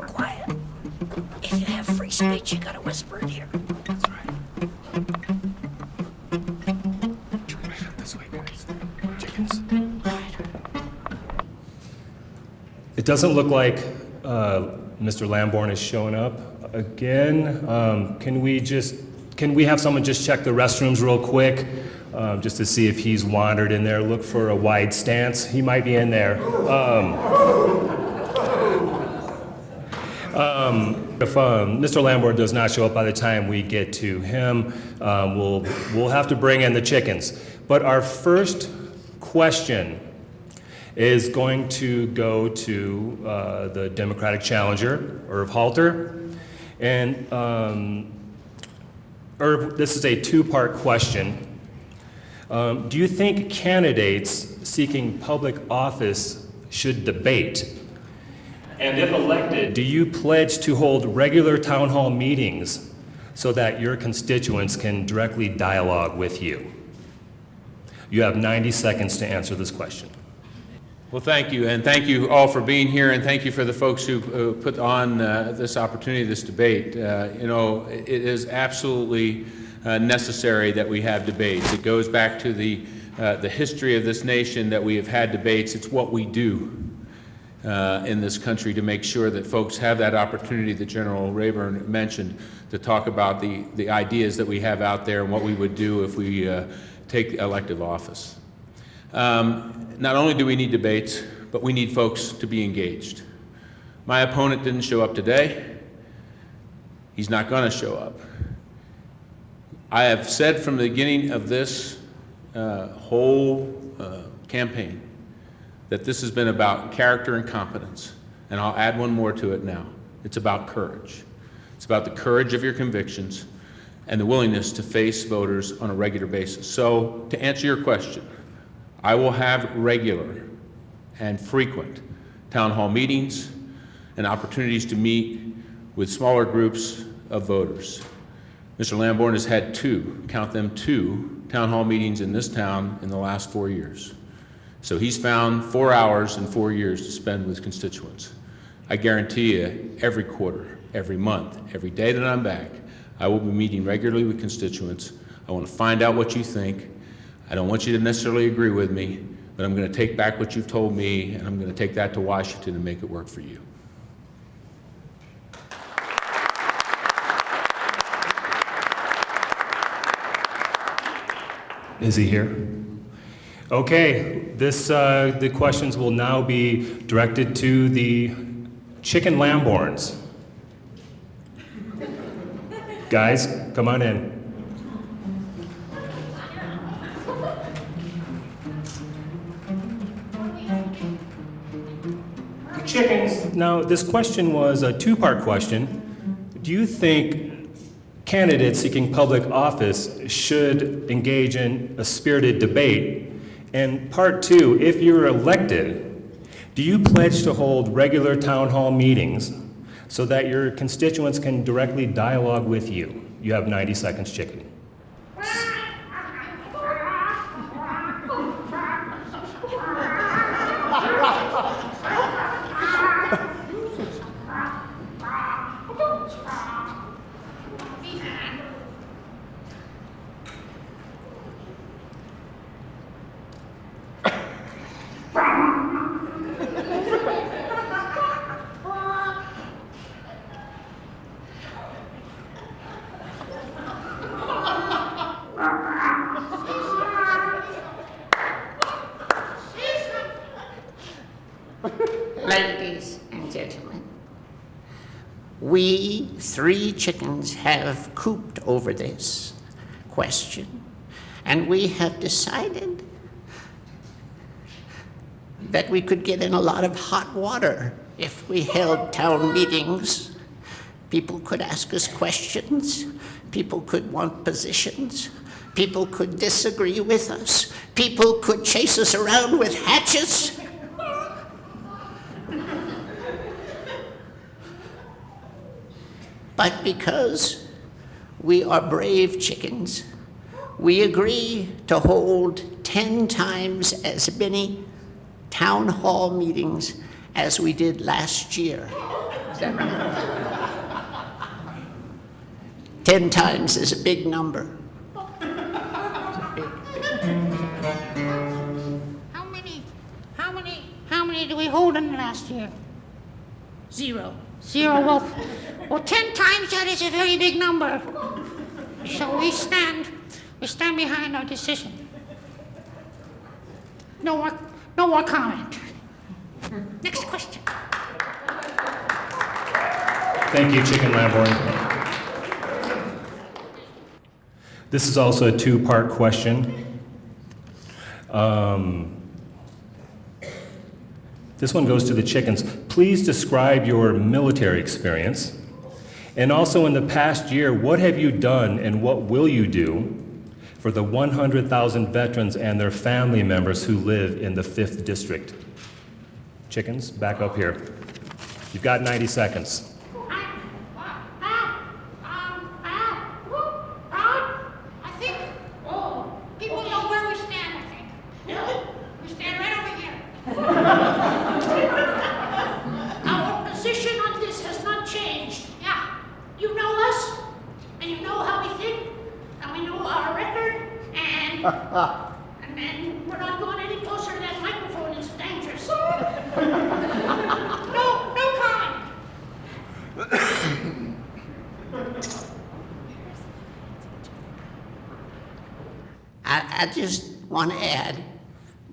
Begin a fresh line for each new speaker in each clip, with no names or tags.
Quiet. If you have free speech, you gotta whisper it here. That's right.
This way, guys. Chickens.
It doesn't look like Mr. Lamborn is showing up again. Can we have someone just check the restrooms real quick, just to see if he's wandered in there? Look for a wide stance. He might be in there. If Mr. Lamborn does not show up by the time we get to him, we'll have to bring in the chickens. But our first question is going to go to the Democratic challenger, Irv Halter. And Irv, this is a two-part question. Do you think candidates seeking public office should debate? And if elected, do you pledge to hold regular town hall meetings so that your constituents can directly dialogue with you? You have 90 seconds to answer this question.
Well, thank you, and thank you all for being here, and thank you for the folks who put on this opportunity, this debate. It is absolutely necessary that we have debates. It goes back to the history of this nation that we have had debates. It's what we do in this country to make sure that folks have that opportunity that General Rayburn mentioned to talk about the ideas that we have out there and what we would do if we take elective office. Not only do we need debates, but we need folks to be engaged. My opponent didn't show up today. He's not going to show up. I have said from the beginning of this whole campaign that this has been about character and competence, and I'll add one more to it now. It's about courage. It's about the courage of your convictions and the willingness to face voters on a regular basis. So, to answer your question, I will have regular and frequent town hall meetings and opportunities to meet with smaller groups of voters. Mr. Lamborn has had two town hall meetings in this town in the last 4 years. So he's found 4 hours in 4 years to spend with constituents. I guarantee you, every quarter, every month, every day that I'm back, I will be meeting regularly with constituents. I want to find out what you think. I don't want you to necessarily agree with me, but I'm going to take back what you've told me, and I'm going to take that to Washington and make it work for you.
Is he here? Okay, the questions will now be directed to the chicken Lamborns. Guys, come on in. Chickens. Now, this question was a two-part question. Do you think candidates seeking public office should engage in a spirited debate? And part two, if you're elected, do you pledge to hold regular town hall meetings so that your constituents can directly dialogue with you? You have 90 seconds, chicken.
Ladies and gentlemen, we three chickens have cooped over this question, and we have decided that we could get in a lot of hot water if we held town meetings. People could ask us questions. People could want positions. People could disagree with us. People could chase us around with hatchets. But because we are brave chickens, we agree to hold 10 times as many town hall meetings as we did last year. Is that right? 10 times is a big number.
How many do we hold in last year? Zero. Well, 10 times that is a very big number. So we stand behind our decision. No more comment. Next question.
Thank you, Chicken Lamborn. This is also a two-part question. This one goes to the chickens. Please describe your military experience. And also in the past year, what have you done and what will you do for the 100,000 veterans and their family members who live in the 5th District? Chickens, back up here. You've got 90 seconds.
I think, people know where we stand, I think. We stand right over here. Our position on this has not changed. Yeah, you know us, and you know how we think, and we know our record, and we're not going any closer to that microphone. It's dangerous. No comment.
I just want to add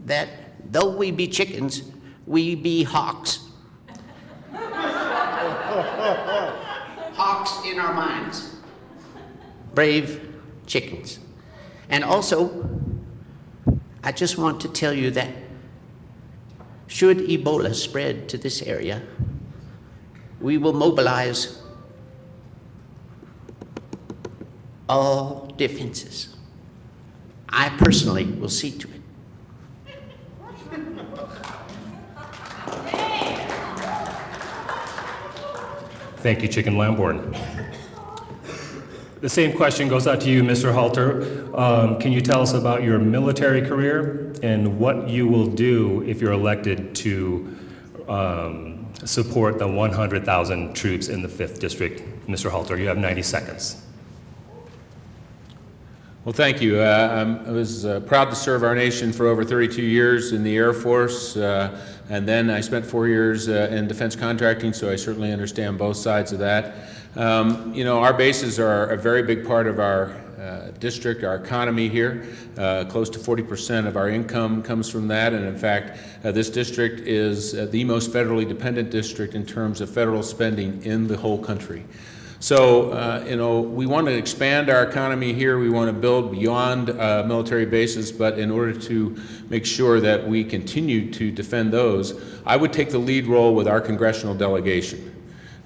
that though we be chickens, we be hawks. Hawks in our minds. Brave chickens. And also, I just want to tell you that should Ebola spread to this area, we will mobilize all defenses. I personally will see to it.
Thank you, Chicken Lamborn. The same question goes out to you, Mr. Halter. Can you tell us about your military career and what you will do if you're elected to support the 100,000 troops in the 5th District? Mr. Halter, you have 90 seconds.
Well, thank you. I was proud to serve our nation for over 32 years in the Air Force, and then I spent 4 years in defense contracting, so I certainly understand both sides of that. Our bases are a very big part of our district, our economy here. Close to 40% of our income comes from that, and in fact, this district is the most federally dependent district in terms of federal spending in the whole country. So, we want to expand our economy here. We want to build beyond military bases, but in order to make sure that we continue to defend those, I would take the lead role with our congressional delegation.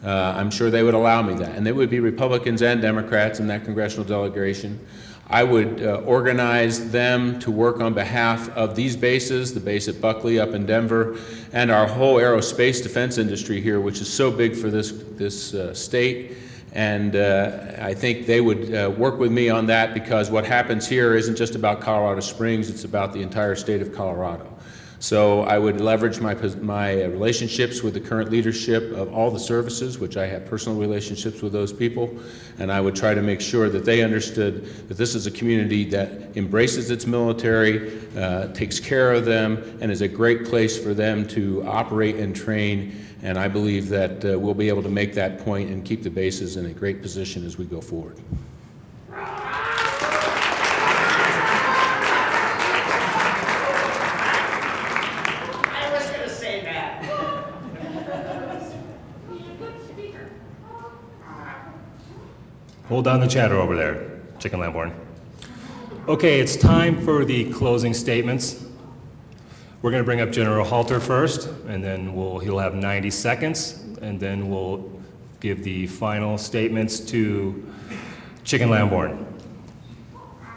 I'm sure they would allow me that. And they would be Republicans and Democrats in that congressional delegation. I would organize them to work on behalf of these bases, the base at Buckley up in Denver, and our whole aerospace defense industry here, which is so big for this state. And I think they would work with me on that, because what happens here isn't just about Colorado Springs, it's about the entire state of Colorado. So I would leverage my relationships with the current leadership of all the services, which I have personal relationships with those people, and I would try to make sure that they understood that this is a community that embraces its military, takes care of them, and is a great place for them to operate and train. And I believe that we'll be able to make that point and keep the bases in a great position as we go forward.
I was going to say that.
Hold on the chatter over there, Chicken Lamborn. Okay, it's time for the closing statements. We're going to bring up General Halter first, and then he'll have 90 seconds, and then we'll give the final statements to Chicken Lamborn.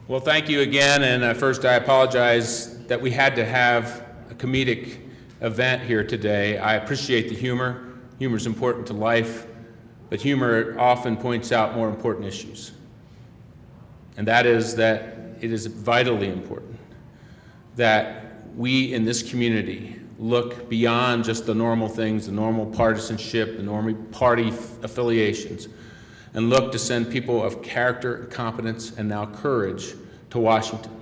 Well, thank you again, and first I apologize that we had to have a comedic event here today. I appreciate the humor. Humor is important to life, but humor often points out more important issues. And that is that it is vitally important that we in this community look beyond just the normal things, the normal partisanship, the normal party affiliations, and look to send people of character, competence, and now courage to Washington.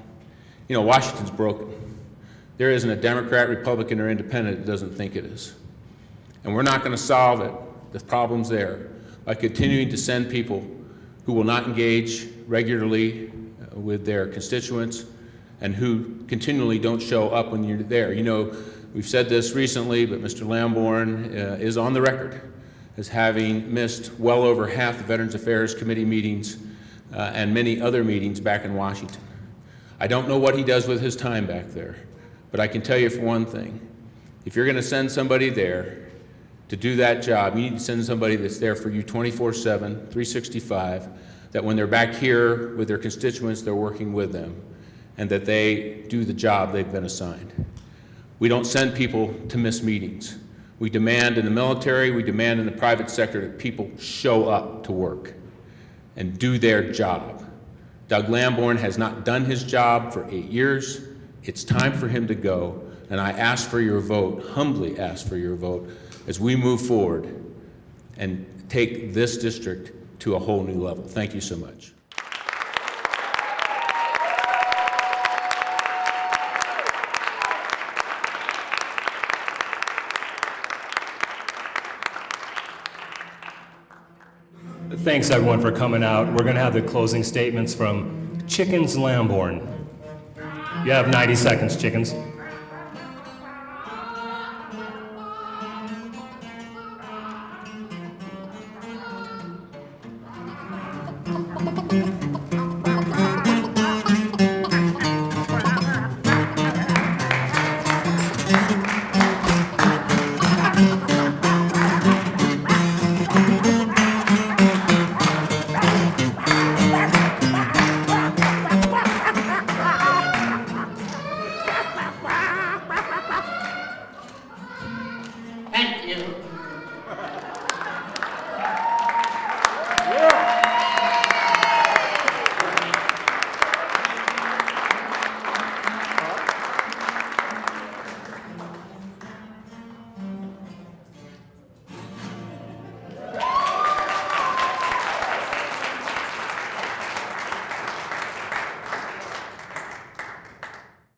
You know, Washington's broken. There isn't a Democrat, Republican, or Independent that doesn't think it is. And we're not going to solve it, the problems there, by continuing to send people who will not engage regularly with their constituents and who continually don't show up when you're there. You know, we've said this recently, but Mr. Lamborn is on the record as having missed well over half the Veterans Affairs Committee meetings and many other meetings back in Washington. I don't know what he does with his time back there, but I can tell you for one thing, if you're going to send somebody there to do that job, you need to send somebody that's there for you 24/7, 365, that when they're back here with their constituents, they're working with them, and that they do the job they've been assigned. We don't send people to miss meetings. We demand in the military, we demand in the private sector that people show up to work and do their job. Doug Lamborn has not done his job for 8 years. It's time for him to go, and I ask for your vote, humbly ask for your vote, as we move forward and take this district to a whole new level. Thank you so much.
Thanks everyone for coming out. We're going to have the closing statements from Chickens Lamborn. You have 90 seconds, Chickens.